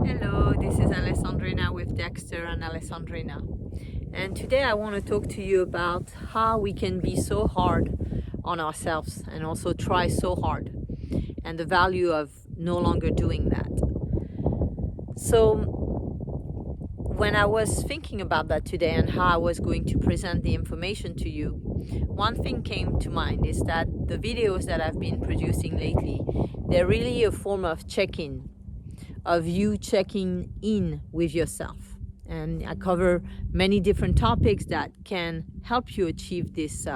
Hello, this is Alessandrina with Dexter and Alessandrina. And today I want to talk to you about how we can be so hard on ourselves and also try so hard, and the value of no longer doing that. So, when I was thinking about that today and how I was going to present the information to you, one thing came to mind is that the videos that I've been producing lately, they're really a form of check-in, of you checking in with yourself. And I cover many different topics that can help you achieve this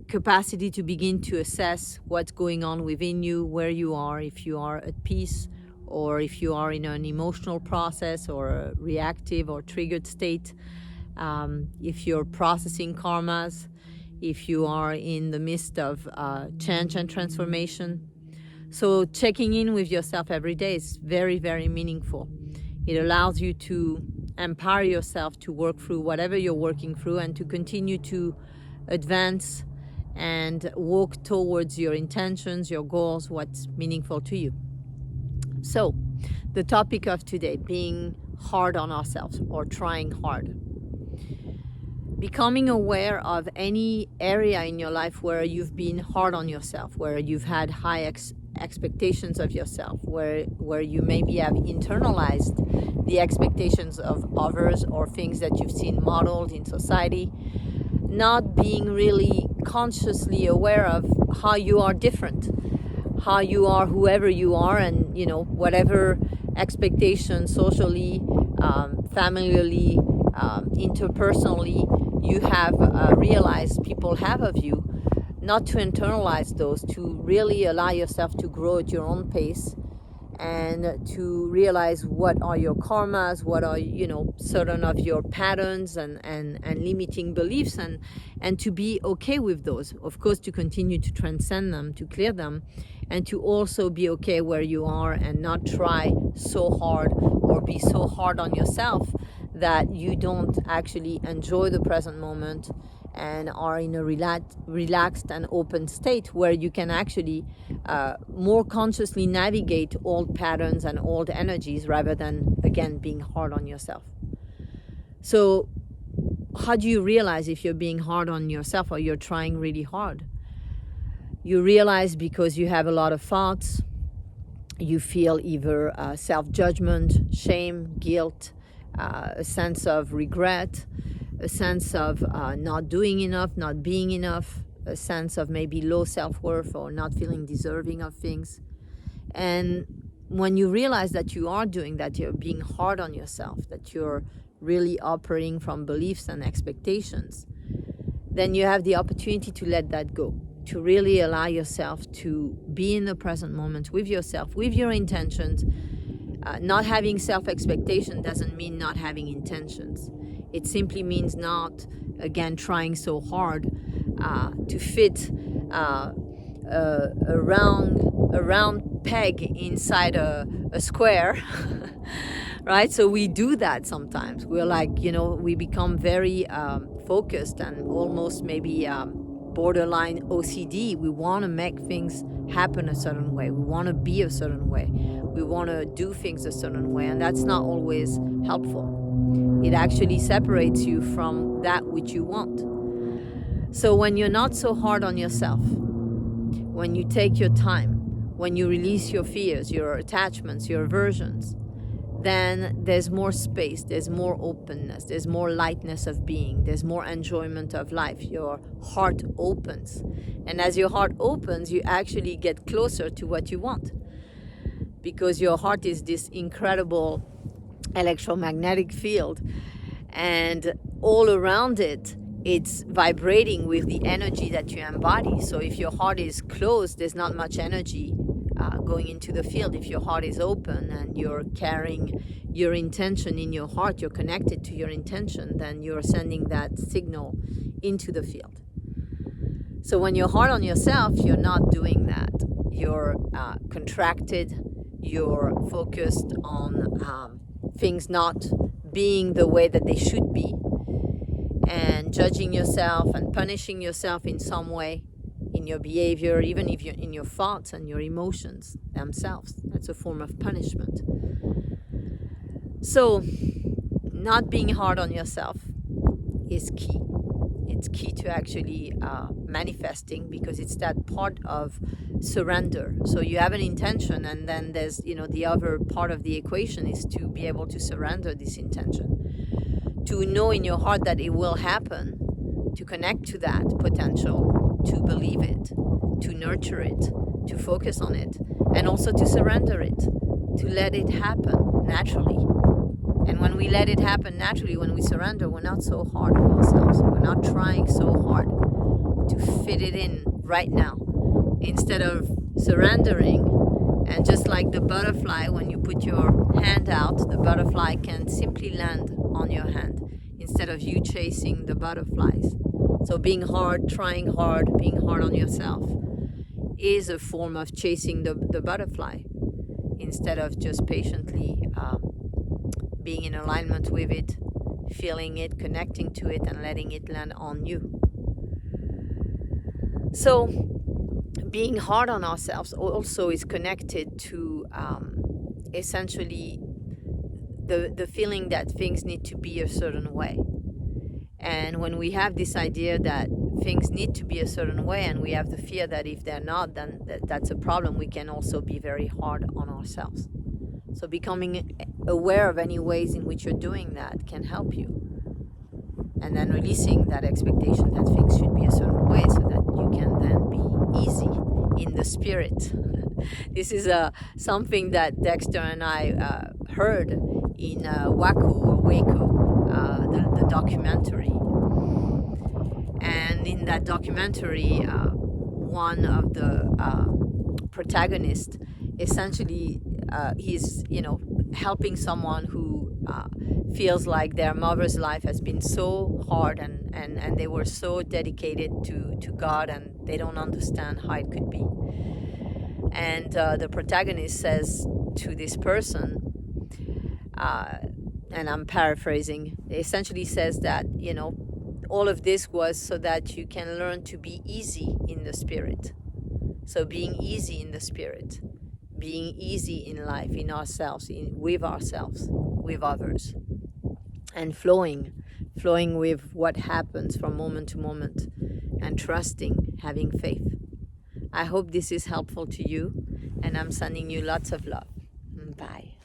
capacity to begin to assess what's going on within you, where you are, if you are at peace, or if you are in an emotional process or a reactive or triggered state, if you're processing karmas, if you are in the midst of change and transformation. So checking in with yourself every day is very, very meaningful. It allows you to empower yourself to work through whatever you're working through and to continue to advance and walk towards your intentions, your goals, what's meaningful to you. So the topic of today, being hard on ourselves or trying hard. Becoming aware of any area in your life where you've been hard on yourself, where you've had high expectations of yourself, where you maybe have internalized the expectations of others or things that you've seen modeled in society, not being really consciously aware of how you are different, how you are whoever you are, and whatever expectations socially, familiarly, interpersonally you have realized people have of you, not to internalize those, to really allow yourself to grow at your own pace and to realize what are your karmas, what are certain of your patterns and limiting beliefs, and to be okay with those, of course, to continue to transcend them, to clear them, and to also be okay where you are and not try so hard or be so hard on yourself that you don't actually enjoy the present moment and are in a relaxed and open state where you can actually more consciously navigate old patterns and old energies rather than, again, being hard on yourself. So how do you realize if you're being hard on yourself or you're trying really hard? You realize because you have a lot of thoughts, you feel either self-judgment, shame, guilt, a sense of regret, a sense of not doing enough, not being enough, a sense of maybe low self-worth or not feeling deserving of things. And when you realize that you are doing that, you're being hard on yourself, that you're really operating from beliefs and expectations, then you have the opportunity to let that go, to really allow yourself to be in the present moment with yourself, with your intentions. Not having self-expectation doesn't mean not having intentions. It simply means not, again, trying so hard to fit a round peg inside a square, right? So we do that sometimes. We're like, we become very focused and almost maybe borderline OCD. We want to make things happen a certain way. We want to be a certain way. We want to do things a certain way, and that's not always helpful. It actually separates you from that which you want. So when you're not so hard on yourself, when you take your time, when you release your fears, your attachments, your aversions, then there's more space, there's more openness, there's more lightness of being, there's more enjoyment of life. Your heart opens. And as your heart opens, you actually get closer to what you want. Because your heart is this incredible electromagnetic field, and all around it, it's vibrating with the energy that you embody. So if your heart is closed, there's not much energy going into the field. If your heart is open and you're carrying your intention in your heart, you're connected to your intention, then you're sending that signal into the field. So when you're hard on yourself, you're not doing that. You're contracted, you're focused on things not being the way that they should be, and judging yourself and punishing yourself in some way in your behavior, even if you're in your thoughts and your emotions themselves. That's a form of punishment. So, not being hard on yourself is key. It's key to actually manifesting, because it's that part of surrender. So you have an intention, and then there's, the other part of the equation is to be able to surrender this intention, to know in your heart that it will happen, to connect to that potential, to believe it, to nurture it, to focus on it, and also to surrender it, to let it happen naturally. And when we let it happen naturally, when we surrender, we're not so hard on ourselves. We're not trying so hard to fit it in right now. Instead of surrendering, and just like the butterfly, when you put your hand out, the butterfly can simply land on your hand instead of you chasing the butterflies. So being hard, trying hard, being hard on yourself is a form of chasing the butterfly instead of just patiently being in alignment with it, feeling it, connecting to it, and letting it land on you. So being hard on ourselves also is connected to essentially the feeling that things need to be a certain way. And when we have this idea that things need to be a certain way, and we have the fear that if they're not, then that's a problem, we can also be very hard on ourselves. So becoming aware of any ways in which you're doing that can help you. And then releasing that expectation that things should be a certain way, so that you can then be easy in the spirit. This is something that Dexter and I heard in Waco, the documentary. And in that documentary, one of the protagonists essentially he's helping someone who feels like their mother's life has been so hard, and they were so dedicated to God, and they don't understand how it could be. And the protagonist says to this person, and I'm paraphrasing, essentially says that all of this was so that you can learn to be easy in the spirit. So being easy in the spirit, being easy in life, in ourselves, with ourselves, with others, and flowing with what happens from moment to moment, and trusting, having faith. I hope this is helpful to you, and I'm sending you lots of love. Bye.